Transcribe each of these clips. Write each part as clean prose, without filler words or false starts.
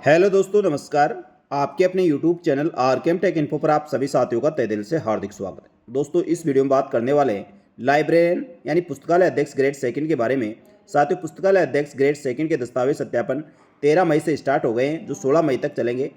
Hello दोस्तों, नमस्कार। आपके अपने YouTube channel RKM take info पर आप सभी साथियों का तहे दिल से हार्दिक स्वागत है। दोस्तों, इस वीडियो में बात करने वाले हैं लाइब्रेरियन यानी पुस्तकालय अध्यक्ष ग्रेड सेकंड के बारे में। साथियों, पुस्तकालय अध्यक्ष ग्रेड सेकंड के दस्तावेज सत्यापन 13 मई से स्टार्ट हो गए हैं, जो 16 मई तक चलेंगे।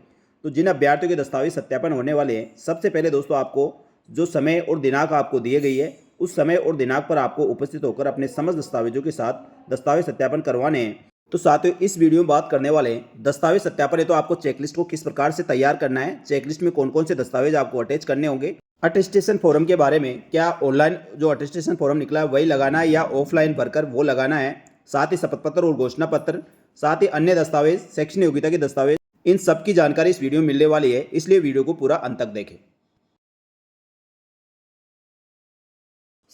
तो जिन अभ्यर्थियों के दस्तावेज सत्यापन होने वाले हैं, सबसे पहले दोस्तों आपको जो समय और दिनांक आपको दिए गई है, उस समय और दिनांक पर आपको उपस्थित होकर अपने समस्त दस्तावेजों के साथ दस्तावेज सत्यापन करवाने हैं। तो साथियों, इस वीडियो में बात करने वाले हैं दस्तावेज सत्यापन है। तो आपको चेकलिस्ट को किस प्रकार से तैयार करना है, चेकलिस्ट में कौन कौन से दस्तावेज आपको अटैच करने होंगे, अटेस्टेशन फॉर्म के बारे में, क्या ऑनलाइन जो अटेस्टेशन फॉर्म निकला है वही लगाना है या ऑफलाइन भरकर वो लगाना है, साथ ही शपथ पत्र और घोषणा पत्र, साथ ही अन्य दस्तावेज, शैक्षणिक योग्यता के दस्तावेज, इन सब की जानकारी इस वीडियो में मिलने वाली है, इसलिए वीडियो को पूरा अंत तक देखें।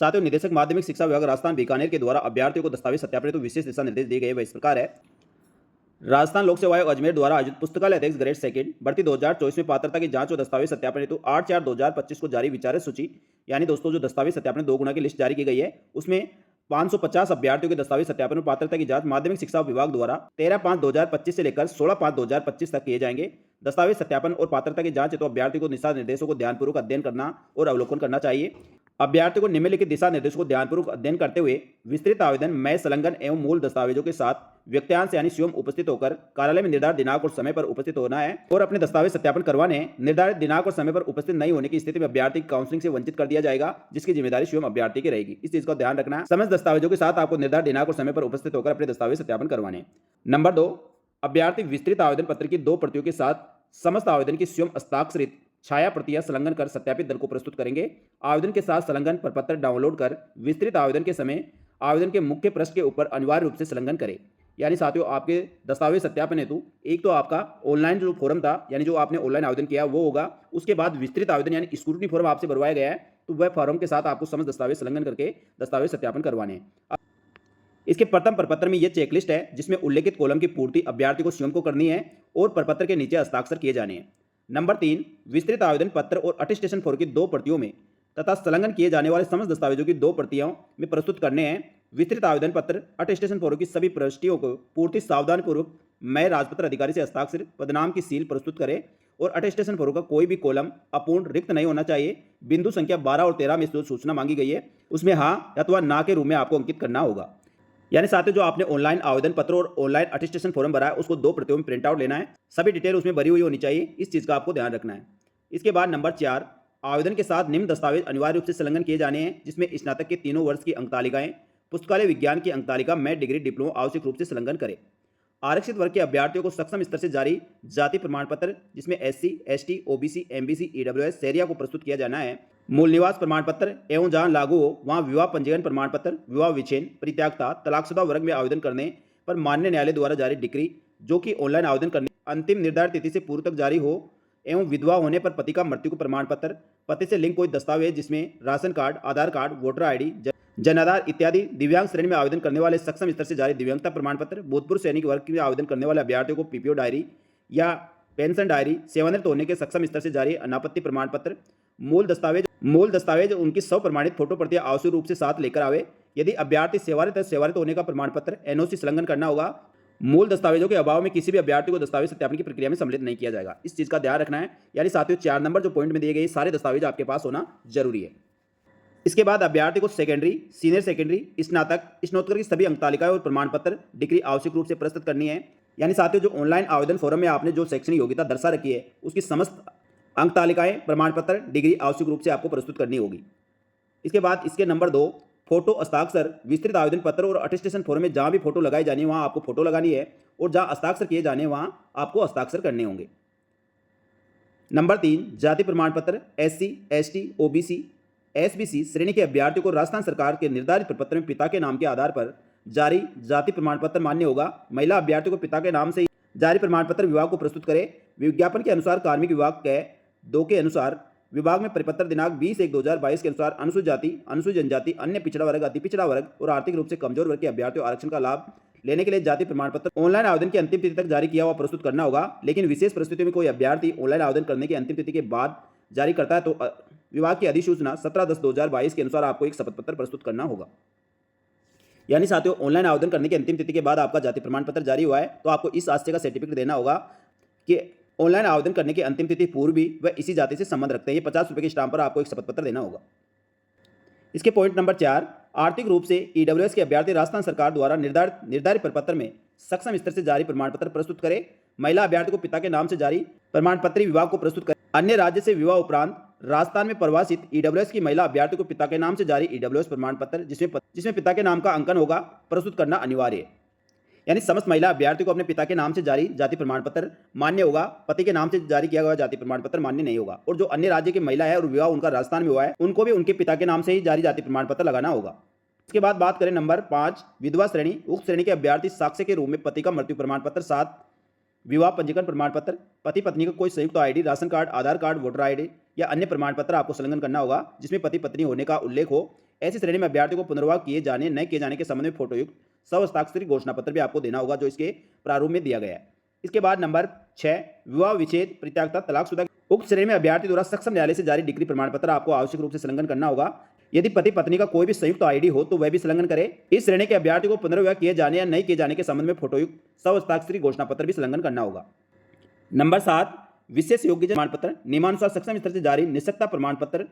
साथियों, निदेशक माध्यमिक शिक्षा विभाग राजस्थान बीकानेर के द्वारा अभ्यर्थियों को दस्तावेज सत्यापन हेतु विशेष दिशा निर्देश दिए गए वह इस प्रकार है। राजस्थान लोक सेवा आयोग अजमेर द्वारा आयोजित पुस्तकालय अध्यक्ष ग्रेड सेकंड भर्ती 2024 में पात्रता की जांच और दस्तावेज सत्यापन हेतु 8/4/2025 को जारी विचारित सूची यानी दोस्तों जो दस्तावेज सत्यापन 2 गुना की लिस्ट जारी की गई है, उसमें 550 अभ्यर्थियों के दस्तावेज सत्यापन और पात्रता की जांच माध्यमिक शिक्षा विभाग द्वारा 13/5/2025 से लेकर 16/5/2025 तक किए जाएंगे। दस्तावेज सत्यापन और पात्रता की जांच हेतु अभ्यर्थी को दिशा निर्देशों को ध्यानपूर्वक अध्ययन करना और अवलोकन करना चाहिए। अभ्यर्थी को निम्नलिखित दिशा निर्देशों को ध्यानपूर्वक अध्ययन करते हुए विस्तृत आवेदन में संलग्न एवं मूल दस्तावेजों के साथ व्यक्त्यांश यानी स्वयं उपस्थित होकर कार्यालय में निर्धारित दिनांक और समय पर उपस्थित होना है और अपने दस्तावेज सत्यापन करवाने हैं। निर्धारित दिनांक और समय पर उपस्थित नहीं होने की स्थिति में अभ्यर्थी काउंसलिंग से वंचित कर दिया जाएगा, जिसकी जिम्मेदारी स्वयं अभ्यर्थी की रहेगी। इस चीज का ध्यान रखना है। समस्त दस्तावेजों के साथ आपको निर्धारित दिनांक और समय पर उपस्थित होकर अपने दस्तावेज सत्यापन करवाने हैं। नंबर 2, अभ्यर्थी विस्तृत आवेदन पत्र की 2 प्रतियों के साथ समस्त आवेदन की स्वयं हस्ताक्षरित छाया प्रतियां संलग्न कर सत्यापित दल को प्रस्तुत करेंगे। आवेदन के साथ संलग्न प्रपत्र डाउनलोड कर विस्तृत आवेदन के समय आवेदन के मुख्य पृष्ठ के ऊपर अनिवार्य रूप से संलग्न करें। यानी साथियों, आपके दस्तावेज सत्यापन हेतु एक तो आपका ऑनलाइन जो फॉर्म था यानी जो आपने ऑनलाइन आवेदन किया वो होगा, उसके बाद विस्तृत आवेदन यानी स्क्रूटनी फॉर्म आपसे भरवाया गया है, तो वह फॉर्म के साथ आपको समस्त दस्तावेज संलग्न करके दस्तावेज सत्यापन करवाने हैं। इसके प्रथम प्रपत्र में यह चेकलिस्ट है जिसमें उल्लेखित कॉलम की पूर्ति अभ्यर्थी को स्वयं को करनी है और प्रपत्र के नीचे हस्ताक्षर किए जाने हैं। नंबर 3, विस्तृत आवेदन पत्र और अटेस्टेशन फॉर्म की 2 प्रतियों में तथा संलग्न किए जाने वाले समस्त दस्तावेजों की 2 प्रतियों में प्रस्तुत करने हैं। विस्तृत आवेदन पत्र अटेस्टेशन फॉर्म की सभी प्रविष्टियों को पूर्ति सावधानपूर्वक मैं राजपत्र अधिकारी से हस्ताक्षर पदनाम की सील प्रस्तुत करें और अटेस्टेशन फॉर्म का कोई भी कॉलम अपूर्ण रिक्त नहीं होना चाहिए। बिंदु संख्या 12 और 13 में जो सूचना मांगी गई है उसमें हाँ अथवा ना के रूप में आपको अंकित करना होगा। यानी साथियों, जो आपने ऑनलाइन आवेदन पत्र और ऑनलाइन अटेस्टेशन फॉर्म भरा है उसको 2 प्रतियों में प्रिंट आउट लेना है। सभी डिटेल उसमें भरी हुई होनी चाहिए, इस चीज़ का आपको ध्यान रखना है। इसके बाद नंबर 4, आवेदन के साथ निम्न दस्तावेज अनिवार्य रूप से संलग्न किए जाने हैं, जिसमें स्नातक के 3 वर्ष की अंक तालिकाएं, पुस्तकालय विज्ञान की अंक तालिका में डिग्री डिप्लोमा आवश्यक रूप से संलग्न करें। आरक्षित वर्ग के अभ्यर्थियों को सक्षम स्तर से जारी जाति प्रमाण पत्र जिसमें SC, ST, OBC, MBC, EWS, सेरिया को प्रस्तुत किया जाना है। मूल निवास प्रमाण पत्र एवं जहां लागू हो वहां विवाह पंजीकरण प्रमाण पत्र, विवाह विच्छेद, परित्यागता, तलाकशुदा वर्ग में आवेदन करने पर मान्य न्यायालय द्वारा जारी डिक्री जो कि ऑनलाइन आवेदन करने अंतिम निर्धारित तिथि से पूर्व तक जारी हो एवं विधवा होने पर पति का मृत्यु को प्रमाण पत्र, पति से लिंक कोई दस्तावेज जिसमें राशन कार्ड, आधार card, voter ID, Jan Aadhaar इत्यादि। दिव्यांग श्रेणी में आवेदन करने वाले सक्षम स्तर से जारी दिव्यांगता प्रमाण पत्र। भूतपूर्व सैनिक वर्ग में आवेदन करने वाले अभ्यर्थियों को PPO डायरी या पेंशन डायरी, सेवानिवृत्त होने के सक्षम स्तर से जारी अनापत्ति प्रमाण पत्र। मूल दस्तावेज उनकी 100 प्रमाणित फोटो प्रतियां आवश्यक रूप से साथ लेकर आवे। यदि अभ्यर्थी सेवानिवृत्त होने का प्रमाण पत्र NOC संलग्न करना होगा। मूल दस्तावेजों के अभाव में किसी भी अभ्यर्थी को दस्तावेज सत्यापन की प्रक्रिया में सम्मिलित नहीं किया जाएगा। इस चीज का ध्यान रखना है। यानी साथियों, 4 नंबर जो पॉइंट में दिए गए सारे दस्तावेज आपके पास होना जरूरी है। इसके बाद अभ्यर्थी को सेकेंडरी, सीनियर सेकेंडरी, स्नातक, स्नातकोत्तर की सभी अंक तालिकाएं और प्रमाण पत्र डिग्री आवश्यक रूप से प्रस्तुत करनी है। यानी साथियों, जो ऑनलाइन आवेदन फॉर्म में आपने जो शैक्षणिक योग्यता दर्शा रखी है उसकी समस्त अंक तालिकाएं, प्रमाण पत्र, डिग्री आवश्यक रूप से आपको प्रस्तुत करनी होगी। इसके बाद इसके नंबर 2, फोटो हस्ताक्षर विस्तृत आवेदन पत्र और अटेस्टेशन फॉर्म में जहां भी फोटो लगाई जानी है वहां आपको फोटो लगानी है और जहां हस्ताक्षर किए जाने वहां आपको हस्ताक्षर करने होंगे। नंबर 3, जाति प्रमाण पत्र SC, ST, OBC, SBC श्रेणी के अभ्यर्थियों को राजस्थान सरकार के निर्धारित प्रपत्र में पिता के नाम के आधार पर जारी जाति प्रमाण पत्र मान्य होगा। महिला अभ्यर्थियों को पिता के नाम से जारी प्रमाण पत्र विभाग को प्रस्तुत करें। विज्ञापन के अनुसार कार्मिक विभाग के 2 के अनुसार विभाग में परिपत्र दिनांक 20/1/2022 के अनुसार अनुसूचित जाति, अनुसूचित जनजाति, अन्य पिछड़ा वर्ग, अति पिछड़ा वर्ग और आर्थिक रूप से कमजोर वर्ग के अभ्यर्थियों आरक्षण का लाभ लेने के लिए जाति प्रमाण पत्र ऑनलाइन आवेदन की अंतिम तिथि तक जारी किया हुआ प्रस्तुत करना होगा। लेकिन विशेष परिस्थितियों में कोई अभ्यर्थी ऑनलाइन आवेदन करने की अंतिम तिथि के बाद जारी करता है तो विभाग की अधिसूचना 17/10/2022 के अनुसार आपको एक शपथ पत्र प्रस्तुत करना होगा। यानी साथियों, ऑनलाइन आवेदन करने की अंतिम तिथि के बाद आपका जाति प्रमाण पत्र जारी हुआ है तो आपको इस आशय का सर्टिफिकेट देना होगा कि ऑनलाइन आवेदन करने की अंतिम तिथि पूर्व भी वह इसी जाति से संबंध रखते हैं। ये 50 रुपये के स्टाम्प पर आपको एक शपथ पत्र देना होगा। इसके पॉइंट नंबर 4, आर्थिक रूप से ईडब्ल्यूएस के अभ्यर्थी राजस्थान सरकार द्वारा निर्धारित प्रपत्र में सक्षम स्तर से जारी प्रमाण पत्र प्रस्तुत करें। महिला अभ्यर्थी को पिता के नाम से जारी प्रमाण पत्र विवाह को प्रस्तुत करें। अन्य राज्य से विवाह उपरांत राजस्थान में प्रवासित ईडब्ल्यूएस की महिला अभ्यर्थी को पिता के नाम से जारी ईडब्ल्यूएस प्रमाण पत्र जिसमें पिता के नाम का अंकन होगा प्रस्तुत करना अनिवार्य है। यानी समस्त महिला अभ्यर्थी को अपने पिता के नाम से जारी जाति प्रमाण पत्र मान्य होगा, पति के नाम से जारी किया गया जाति प्रमाण पत्र मान्य नहीं होगा। और जो अन्य राज्य की महिला है और विवाह उनका राजस्थान में हुआ है, उनको भी उनके पिता के नाम से ही जारी जाति प्रमाण पत्र लगाना होगा। इसके बाद बात करें नंबर 5, विधवा श्रेणी। उक्त श्रेणी के अभ्यर्थी साक्ष्य के रूप में पति का मृत्यु प्रमाण पत्र, 7 विवाह पंजीकरण प्रमाण पत्र, पति पत्नी का कोई संयुक्त आईडी, राशन कार्ड, आधार कार्ड, वोटर आईडी या अन्य प्रमाण पत्र आपको संलग्न करना होगा जिसमें पति पत्नी होने का उल्लेख हो। ऐसी श्रेणी में अभ्यर्थी को पुनर्विवाह किए जाने न किए जाने के संबंध में फोटोयुक्त स्वहस्ताक्षरित घोषणा पत्र भी आपको देना होगा जो इसके प्रारूप में दिया गया है। इसके बाद नंबर 6, विवाह विच्छेद, परित्यागता, तलाकशुदा। उक्त श्रेणी में अभ्यर्थी द्वारा सक्षम न्यायालय से जारी डिग्री प्रमाण पत्र आपको आवश्यक रूप से संलग्न करना होगा। यदि पति पत्नी का कोई भी संयुक्त आईडी हो तो वह भी संलग्न करे। इस श्रेणी के अभ्यर्थी को पुनर्विवाह किए जाने या नहीं किए जाने के संबंध में फोटोयुक्त स्वहस्ताक्षरित घोषणा पत्र भी संलग्न करना होगा। नंबर 7, विशेष योग्यता प्रमाण पत्र। नियमानुसार सक्षम स्तर से जारी निष्पक्षता प्रमाण पत्र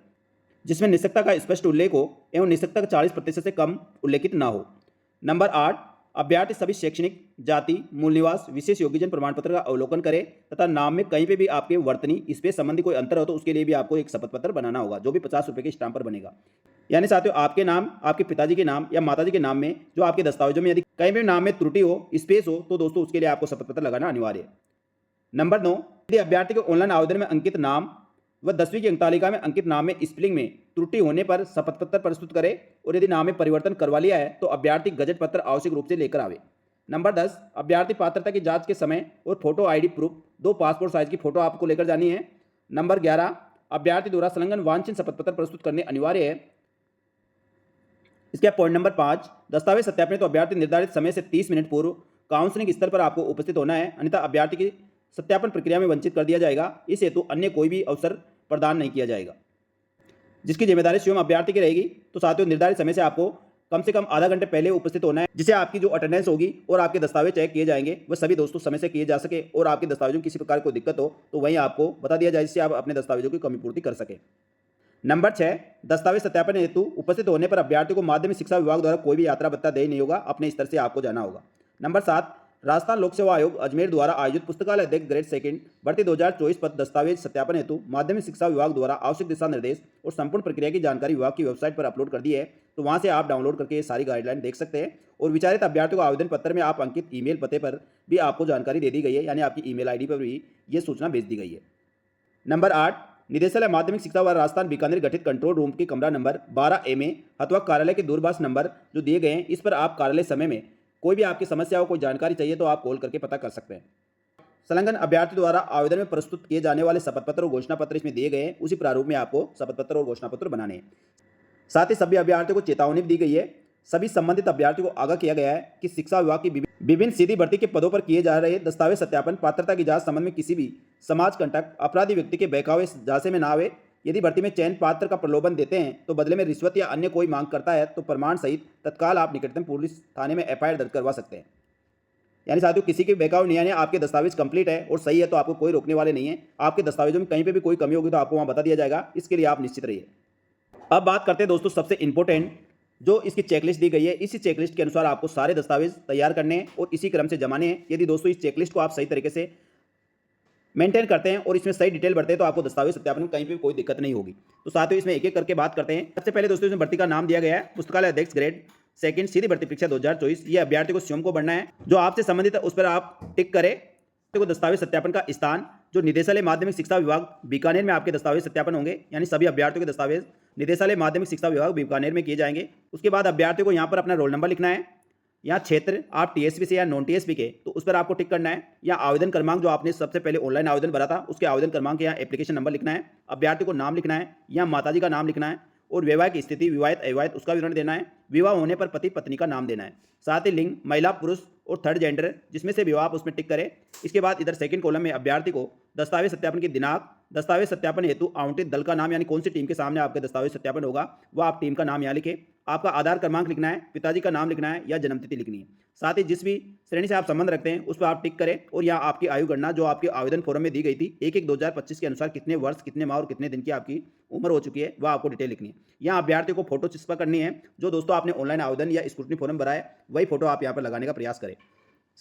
जिसमें निष्पक्षता का स्पष्ट उल्लेख हो एवं निष्पक्षता का 40% से कम उल्लेखित न हो। नंबर 8, अभ्यर्थी सभी शैक्षणिक, जाति, मूल निवास, विशेष योग्यजन प्रमाण पत्र का अवलोकन करे तथा नाम में कहीं पे भी आपके वर्तनी स्पेस संबंधी कोई अंतर हो तो उसके लिए भी आपको एक शपथ पत्र बनाना होगा जो भी 50 रुपये के स्टाम्प पर बनेगा। यानी साथियों, आपके नाम, आपके पिताजी के नाम या माताजी के नाम में जो आपके दस्तावेजों में यदि कहीं भी नाम में त्रुटि हो, स्पेस हो, तो दोस्तों उसके लिए आपको शपथ पत्र लगाना अनिवार्य है। नंबर 9, यदि अभ्यर्थी के ऑनलाइन आवेदन में अंकित नाम व 10वीं की अंक तालिका में अंकित नाम में स्पेलिंग में त्रुटि होने पर शपथ पत्र प्रस्तुत करे और यदि नाम में परिवर्तन करवा लिया है तो अभ्यर्थी गजट पत्र आवश्यक रूप से लेकर आवे। नंबर 10, अभ्यर्थी पात्रता की जांच के समय और photo ID proof 2 passport size की फोटो आपको लेकर जानी है। नंबर 11, अभ्यर्थी द्वारा संलग्न वांछित शपथ पत्र प्रस्तुत करने अनिवार्य है। इसके पॉइंट नंबर 5, दस्तावेज सत्यापन तो अभ्यर्थी निर्धारित समय से 30 मिनट पूर्व काउंसलिंग स्थल पर आपको उपस्थित होना है, अन्यथा अभ्यर्थी की सत्यापन प्रक्रिया में वंचित कर दिया जाएगा। इस हेतु अन्य कोई भी अवसर प्रदान नहीं किया जाएगा जिसकी जिम्मेदारी स्वयं अभ्यर्थी की रहेगी। तो साथियों, निर्धारित समय से आपको कम से कम आधा घंटे पहले उपस्थित होना है जिससे आपकी जो अटेंडेंस होगी और आपके दस्तावेज चेक किए जाएंगे वह सभी दोस्तों समय से किए जा सके और आपके दस्तावेजों में किसी प्रकार कोई दिक्कत हो तो वहीं आपको बता दिया जाए जिससे आप अपने दस्तावेजों की कमी पूर्ति कर सके। नंबर 6, दस्तावेज सत्यापन हेतु उपस्थित होने पर अभ्यर्थी को माध्यमिक शिक्षा विभाग द्वारा कोई भी यात्रा भत्ता देय नहीं होगा, अपने स्तर से आपको जाना होगा। नंबर 7, राजस्थान लोक सेवा आयोग अजमेर द्वारा आयोजित पुस्तकालय अध्यक्ष ग्रेड 2 भर्ती 2024 पद दस्तावेज सत्यापन हेतु माध्यमिक शिक्षा विभाग द्वारा आवश्यक दिशा निर्देश और संपूर्ण प्रक्रिया की जानकारी विभाग की वेबसाइट पर अपलोड कर दी है, तो वहां से आप डाउनलोड करके ये सारी गाइडलाइन देख सकते हैं। और विचारित अभ्यर्थियों को आवेदन पत्र में आप अंकित ईमेल पते पर भी आपको जानकारी दे दी गई है, यानी आपकी ईमेल आईडी पर भी ये सूचना भेज दी गई है। नंबर 8, निदेशालय माध्यमिक शिक्षा व राजस्थान बीकानेर गठित कंट्रोल रूम के कमरा नंबर 12A में अथवा कार्यालय के दूरभाष नंबर जो दिए गए हैं इस पर आप कार्यालय समय में कोई भी आपकी समस्या हो, कोई जानकारी चाहिए तो आप कॉल करके पता कर सकते हैं। संलग्न अभ्यर्थी द्वारा आवेदन में प्रस्तुत किए जाने वाले शपथ पत्र और घोषणा पत्र इसमें दिए गए हैं, उसी प्रारूप में आपको शपथ पत्र और घोषणा पत्र बनाने हैं। साथ ही सभी अभ्यर्थियों को चेतावनी भी दी गई है। सभी संबंधित अभ्यर्थियों को आगाह किया गया है कि शिक्षा विभाग की विभिन्न सीधी भर्ती के पदों पर किए जा रहे दस्तावेज सत्यापन पात्रता की जांच संबंध में किसी भी समाज कंटक अपराधी व्यक्ति के बहकावे झांसे में न आवे। यदि भर्ती में चयन पात्र का प्रलोभन देते हैं तो बदले में रिश्वत या अन्य कोई मांग करता है तो प्रमाण सहित तत्काल आप निकटतम पुलिस थाने में FIR दर्ज करवा सकते हैं। यानी साथियों, किसी के बहकावे नहीं आने, आपके दस्तावेज कंप्लीट है और सही है तो आपको कोई रोकने वाले नहीं है। आपके दस्तावेजों में कहीं पे भी कोई कमी होगी तो आपको वहाँ बता दिया जाएगा, इसके लिए आप निश्चित रहिए। अब बात करते हैं दोस्तों सबसे इंपॉर्टेंट जो इसकी चेकलिस्ट दी गई है। इसी चेकलिस्ट के अनुसार आपको सारे दस्तावेज तैयार करने हैं और इसी क्रम से जमाने हैं। यदि दोस्तों इस चेकलिस्ट को आप सही तरीके से मेंटेन करते हैं और इसमें सही डिटेल भरते हैं तो आपको दस्तावेज सत्यापन में कहीं भी कोई दिक्कत नहीं होगी। तो साथियों, इसमें एक एक करके बात करते हैं। सबसे पहले दोस्तों इसमें भर्ती का नाम दिया गया है, पुस्तकालय अध्यक्ष ग्रेड 2 सीधी भर्ती परीक्षा 2024। ये अभ्यर्थी को स्वयं को भरना है, जो आपसे संबंधित है उस पर आप टिक करें। तो दस्तावेज सत्यापन का स्थान जो निदेशालय माध्यमिक शिक्षा विभाग बीकानेर में आपके दस्तावेज सत्यापन होंगे, यानी सभी अभ्यर्थियों के दस्तावेज निदेशालय माध्यमिक शिक्षा विभाग बीकानेर में किए जाएंगे। उसके बाद अभ्यर्थियों को यहाँ पर अपना रोल नंबर लिखना है, यहाँ क्षेत्र आप TSP से या नॉन TSP के तो उस पर आपको टिक करना है। या आवेदन क्रमांक जो आपने सबसे पहले ऑनलाइन आवेदन भरा था उसके आवेदन क्रमांक यहाँ एप्लीकेशन नंबर लिखना है। अभ्यर्थी को नाम लिखना है, यहाँ माताजी का नाम लिखना है और वैवाहिक स्थिति विवाहित अविवाहित उसका विवरण देना है। विवाह होने पर पति पत्नी का नाम देना है। साथ ही लिंग महिला पुरुष और थर्ड जेंडर जिसमें से विवाह उसमें टिक करें। इसके बाद इधर सेकंड कॉलम में अभ्यर्थी को दस्तावेज सत्यापन की दिनांक, दस्तावेज सत्यापन हेतु आवंटित दल का नाम, यानी कौन सी टीम के सामने आपके दस्तावेज सत्यापन होगा वह आप टीम का नाम यहाँ लिखें। आपका आधार क्रमांक लिखना है, पिताजी का नाम लिखना है या जन्मतिथि लिखनी है। साथ ही जिस भी श्रेणी से आप संबंध रखते हैं उस पर आप टिक करें और यहाँ आपकी आयु गणना जो आपके आवेदन फॉर्म में दी गई थी 1/1/2025 के अनुसार कितने वर्ष, कितने माह और कितने दिन की आपकी उम्र हो चुकी है वह आपको डिटेल लिखनी है। यहाँ अभ्यर्थी को फोटो चिपका करनी है। जो दोस्तों आपने ऑनलाइन आवेदन या स्क्रूटनी फॉर्म भरा है वही फोटो आप यहाँ पर लगाने का प्रयास करें।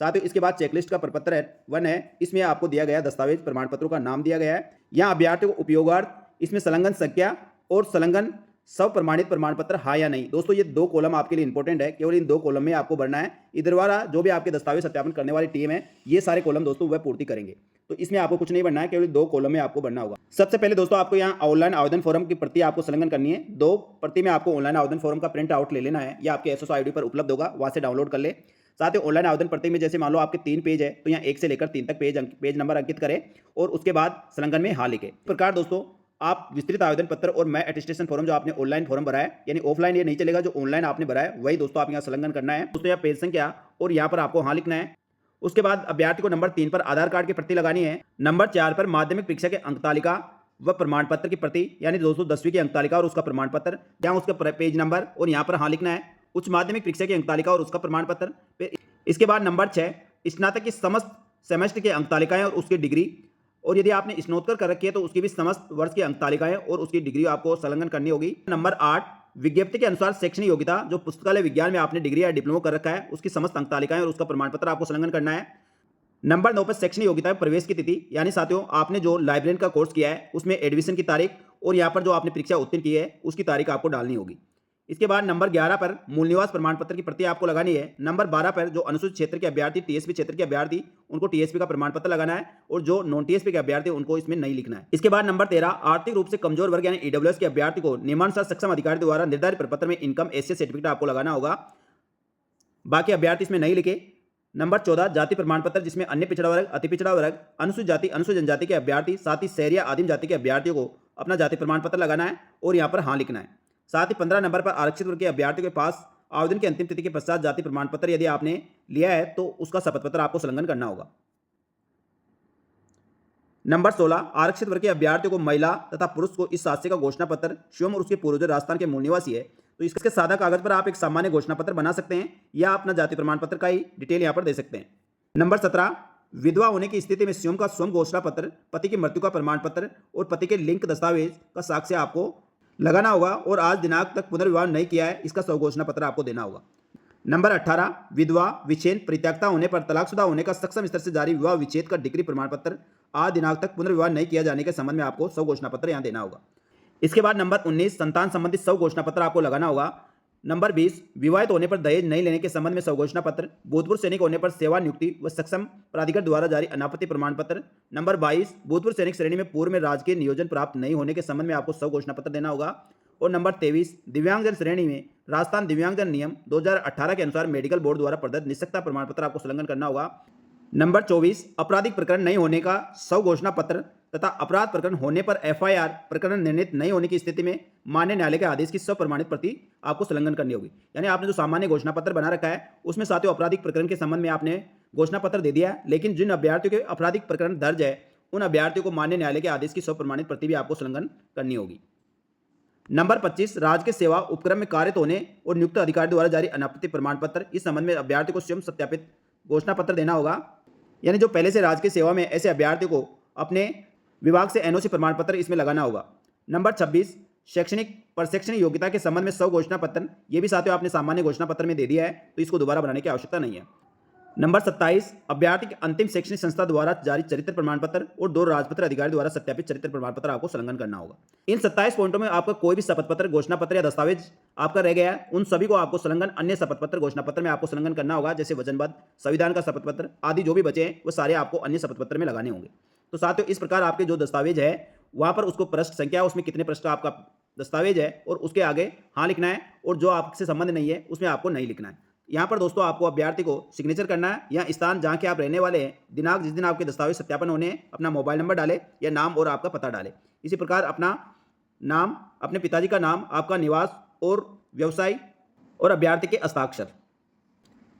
साथ ही इसके बाद चेकलिस्ट का प्रपत्र है 1 है। इसमें आपको दिया गया दस्तावेज प्रमाण पत्रों का नाम दिया गया है। यहाँ अभ्यर्थी को उपयोगार्थ इसमें संलग्न संख्या और संलग्न सब प्रमाणित प्रमाण पत्र हाँ या नहीं। दोस्तों ये 2 कॉलम आपके लिए इंपॉर्टेंट है, केवल इन 2 कॉलम में आपको भरना है। इधर वाला जो भी आपके दस्तावेज सत्यापन करने वाली टीम है ये सारे कॉलम दोस्तों वह पूर्ति करेंगे, तो इसमें आपको कुछ नहीं भरना है, केवल 2 कॉलम में आपको भरना होगा। सबसे पहले दोस्तों आपको यहाँ ऑनलाइन आवेदन फॉर्म की प्रति आपको संलग्न करनी है। 2 प्रति में आपको ऑनलाइन आवेदन फॉर्म का प्रिंट आउट ले लेना है, या आपके SSO ID पर उपलब्ध होगा, वहाँ से डाउनलोड कर ले। साथ ही ऑनलाइन आवेदन प्रति में जैसे मान लो आपके 3 पेज है तो यहाँ 1 से लेकर 3 तक पेज नंबर अंकित करें और उसके बाद संलग्न में हाँ लिखे। इस प्रकार दोस्तों आप विस्तृत आवेदन पत्र और मैं अटेस्टेशन फॉर्म जो आपने ऑनलाइन फॉर्म भरा है, यानी ऑफलाइन ये नहीं चलेगा, जो ऑनलाइन आपने भरा है वही दोस्तों आप यहाँ संलग्न करना है। दोस्तों यहाँ पेज संख्या और यहाँ पर आपको हाँ लिखना है। उसके बाद अभ्यर्थी को नंबर 3 पर आधार कार्ड की प्रति लगानी है। नंबर 4 पर माध्यमिक परीक्षा के अंक तालिका व प्रमाण पत्र की प्रति, यानी दोस्तों 10वीं की अंक तालिका और उसका प्रमाण पत्र, यहाँ उसका पेज नंबर और यहाँ पर हाँ लिखना है। उच्च माध्यमिक परीक्षा की अंक तालिका और उसका प्रमाण पत्र। इसके बाद नंबर 6 स्नातक की समस्त सेमेस्टर की अंक तालिकाएं और उसकी डिग्री, और यदि आपने स्नातक कर रखी है तो उसकी भी समस्त वर्ष की अंक तालिकाएं और उसकी डिग्री आपको संलग्न करनी होगी। नंबर 8 विज्ञप्ति के अनुसार शैक्षणिक योग्यता, जो पुस्तकालय विज्ञान में आपने डिग्री या डिप्लोमा कर रखा है उसकी समस्त अंक तालिकाएं और उसका प्रमाण पत्र आपको संलग्न करना है। नंबर 9 पर शैक्षणिक योग्यता में प्रवेश की तिथि, यानी साथियों आपने जो लाइब्रेरियन का कोर्स किया है उसमें एडमिशन की तारीख और यहाँ पर जो आपने परीक्षा उत्तीर्ण की है उसकी तारीख आपको डालनी होगी। इसके बाद नंबर 11 पर मूल निवास प्रमाण पत्र की प्रति आपको लगानी है। नंबर 12 पर जो अनुसूचित क्षेत्र के अभ्यर्थी TSP क्षेत्र के अभ्यर्थी उनको TSP का प्रमाण पत्र लगाना है, और जो नॉन TSP के अभ्यर्थी उनको इसमें नहीं लिखना है। इसके बाद नंबर 13 आर्थिक रूप से कमजोर वर्ग यानी EWS के अभ्यर्थी को नियमानुसार सक्षम अधिकारी द्वारा निर्धारित प्रपत्र में इनकम एशिया सर्टिफिकेट आपको लगाना होगा, बाकी अभ्यर्थी इसमें नहीं लिखे। नंबर 14 जाति प्रमाण पत्र, जिसमें अन्य पिछड़ा वर्ग, अति पिछड़ा वर्ग, अनुसूचित जाति, अनुसूचित जनजाति के अभ्यर्थी, साथ ही शहरी या आदिम जाति के अभ्यर्थियों को अपना जाति प्रमाण पत्र लगाना है और यहाँ पर हाँ लिखना है। साथ ही 15 नंबर पर आरक्षित वर्ग के अभ्यर्थियों के पास आवेदन की अंतिम तिथि के पश्चात जाति प्रमाण पत्र यदि आपने लिया है तो उसका शपथ पत्र आपको संलग्न करना होगा। नंबर 16 आरक्षित वर्ग के अभ्यर्थियों को महिला तथा पुरुष को इस शास्य का घोषणा पत्र स्वयं और उसके पूर्वज राजस्थान के मूल निवासी है तो इसके सादा कागज पर आप एक सामान्य घोषणा पत्र बना सकते हैं या अपना जाति प्रमाण पत्र का ही डिटेल यहाँ पर दे सकते हैं। नंबर 17 विधवा होने की स्थिति में स्वयं का स्वयं घोषणा पत्र, पति की मृत्यु का प्रमाण पत्र और पति के लिंक दस्तावेज का साक्ष्य आपको लगाना होगा, और आज दिनांक तक पुनर्विवाह नहीं किया है इसका स्वघोषणा पत्र आपको देना होगा। नंबर 18 विधवा, विच्छेद, परित्यक्ता होने पर तलाकशुदा होने का सक्षम स्तर से जारी विवाह विच्छेद का डिग्री प्रमाण पत्र, आज दिनांक तक पुनर्विवाह नहीं किया जाने के संबंध में आपको स्वघोषणा पत्र यहाँ देना होगा। इसके बाद नंबर 19 संतान संबंधित स्वघोषणा पत्र आपको लगाना होगा। नंबर 20 विवाहित होने पर दहेज नहीं लेने के संबंध में स्वघोषणा पत्र, भूतपूर्व सैनिक होने पर सेवा नियुक्ति व सक्षम प्राधिकार द्वारा जारी अनापत्ति प्रमाण पत्र। नंबर 22 भूतपूर्व सैनिक श्रेणी में पूर्व में राजकीय नियोजन प्राप्त नहीं होने के संबंध में आपको स्वघोषणा पत्र देना होगा। और नंबर 23 दिव्यांगजन श्रेणी में राजस्थान दिव्यांगजन नियम 2018 के अनुसार मेडिकल बोर्ड द्वारा प्रदत्त निःशक्तता प्रमाण पत्र आपको संलग्न करना होगा। नंबर 24 आपराधिक प्रकरण नहीं होने का स्वघोषणा पत्र तथा अपराध प्रकरण होने पर FIR प्रकरण निर्णीत नहीं होने की स्थिति में मान्य न्यायालय के आदेश की स्वप्रमाणित प्रति आपको संलग्न करनी होगी। यानी आपने जो सामान्य घोषणा पत्र बना रखा है उसमें साथियों आपराधिक प्रकरण के संबंध में आपने घोषणा पत्र दे दिया है, लेकिन जिन अभ्यर्थियों के आपराधिक प्रकरण दर्ज है उन अभ्यर्थियों को मान्य न्यायालय के आदेश की स्वप्रमाणित प्रति भी आपको संलग्न करनी होगी। नंबर 25 राजकीय सेवा उपक्रम में कार्यरत होने और नियुक्त अधिकारी द्वारा जारी अनापत्ति प्रमाण पत्र, इस संबंध में अभ्यर्थी को स्वयं सत्यापित घोषणा पत्र देना होगा। यानी जो पहले से राजकीय सेवा में ऐसे अभ्यर्थी को अपने विभाग से NOC प्रमाण पत्र इसमें लगाना होगा। नंबर 26 शैक्षणिक प्रशैक्षणिक योग्यता के संबंध में स्वघोषणा पत्र, ये भी साथियों आपने सामान्य घोषणा पत्र में दे दिया है तो इसको दोबारा बनाने की आवश्यकता नहीं है। नंबर 27 अभ्यर्थी के अंतिम शैक्षणिक संस्था द्वारा जारी चरित्र प्रमाण पत्र और 2 राजपत्र अधिकारी द्वारा सत्यापित चरित्र प्रमाण पत्र आपको संलग्न करना होगा। इन 27 पॉइंटों में आपका कोई भी शपथ पत्र, घोषणा पत्र या दस्तावेज आपका रह गया है उन सभी को आपको संलग्न अन्य शपथ पत्र घोषणा पत्र में आपको संलग्न करना होगा, जैसे वचनबद्ध, संविधान का शपथ पत्र आदि जो भी बचे हैं वो सारे आपको अन्य शपथ पत्र में लगाने होंगे। तो साथियों इस प्रकार आपके जो दस्तावेज है वहाँ पर उसको पृष्ठ संख्या, उसमें कितने पृष्ठ का आपका दस्तावेज है और उसके आगे हाँ लिखना है, और जो आपसे संबंध नहीं है उसमें आपको नहीं लिखना है। यहाँ पर दोस्तों आपको अभ्यर्थी को सिग्नेचर करना है या स्थान जहाँ के आप रहने वाले हैं, दिनांक जिस दिन आपके दस्तावेज सत्यापन होने हैं, अपना मोबाइल नंबर डालें या नाम और आपका पता डालें। इसी प्रकार अपना नाम, अपने पिताजी का नाम, आपका निवास और व्यवसाय और अभ्यर्थी के हस्ताक्षर।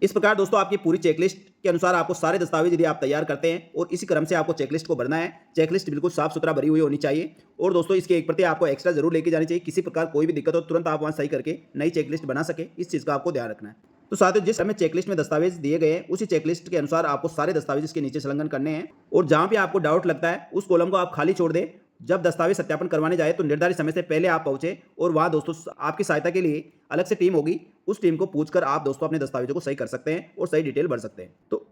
इस प्रकार दोस्तों आपकी पूरी चेकलिस्ट के अनुसार आपको सारे दस्तावेज यदि आप तैयार करते हैं और इसी क्रम से आपको चेकलिस्ट को भरना है। चेकलिस्ट बिल्कुल साफ सुथरा भरी हुई होनी चाहिए और दोस्तों इसकी एक प्रति आपको एक्स्ट्रा जरूर लेके जानी चाहिए। किसी प्रकार कोई भी दिक्कत हो तुरंत आप वहां सही करके नई चेकलिस्ट बना सके, इस चीज का आपको ध्यान रखना है। तो साथियों जिस समय चेकलिस्ट में दस्तावेज दिए गए हैं उसी चेकलिस्ट के अनुसार आपको सारे दस्तावेज इसके नीचे संलग्न करने हैं और जहां भी आपको डाउट लगता है उस कॉलम को आप खाली छोड़ दें। जब दस्तावेज सत्यापन करवाने जाए तो निर्धारित समय से पहले आप पहुंचे और वहां दोस्तों आपकी सहायता के लिए अलग से टीम होगी। उस टीम को पूछकर आप दोस्तों अपने दस्तावेजों को सही कर सकते हैं और सही डिटेल भर सकते हैं। तो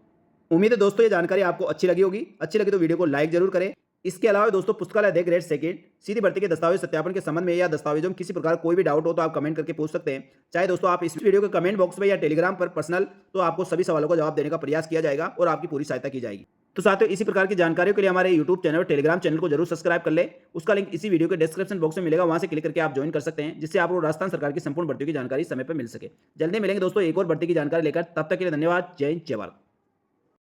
उम्मीद है दोस्तों ये जानकारी आपको अच्छी लगी होगी। अच्छी लगी तो वीडियो को लाइक जरूर करें। इसके अलावा दोस्तों पुस्तकालय अध्यक्ष ग्रेड सेकंड सीधी भर्ती के दस्तावेज सत्यापन के संबंध में या दस्तावेजों में किसी प्रकार कोई भी डाउट हो तो आप कमेंट करके पूछ सकते हैं। चाहे दोस्तों आप इस वीडियो के कमेंट बॉक्स में या टेलीग्राम पर पर्सनल, तो आपको सभी सवालों का जवाब देने का प्रयास किया जाएगा और आपकी पूरी सहायता की जाएगी। तो साथियों इसी प्रकार की जानकारियों के लिए हमारे यूट्यूब चैनल और टेलीग्राम चैनल को जरूर सब्सक्राइब कर ले। उसका लिंक इसी वीडियो के डिस्क्रिप्शन बॉक्स में मिलेगा, वहां से क्लिक करके आप ज्वाइन कर सकते हैं, जिससे आपको राजस्थान सरकार की संपूर्ण भर्तियों की जानकारी समय पर मिल सके। जल्दी मिलेंगे दोस्तों एक और भर्ती की जानकारी लेकर, तब तक के लिए धन्यवाद। जय हिंद, जय भारत।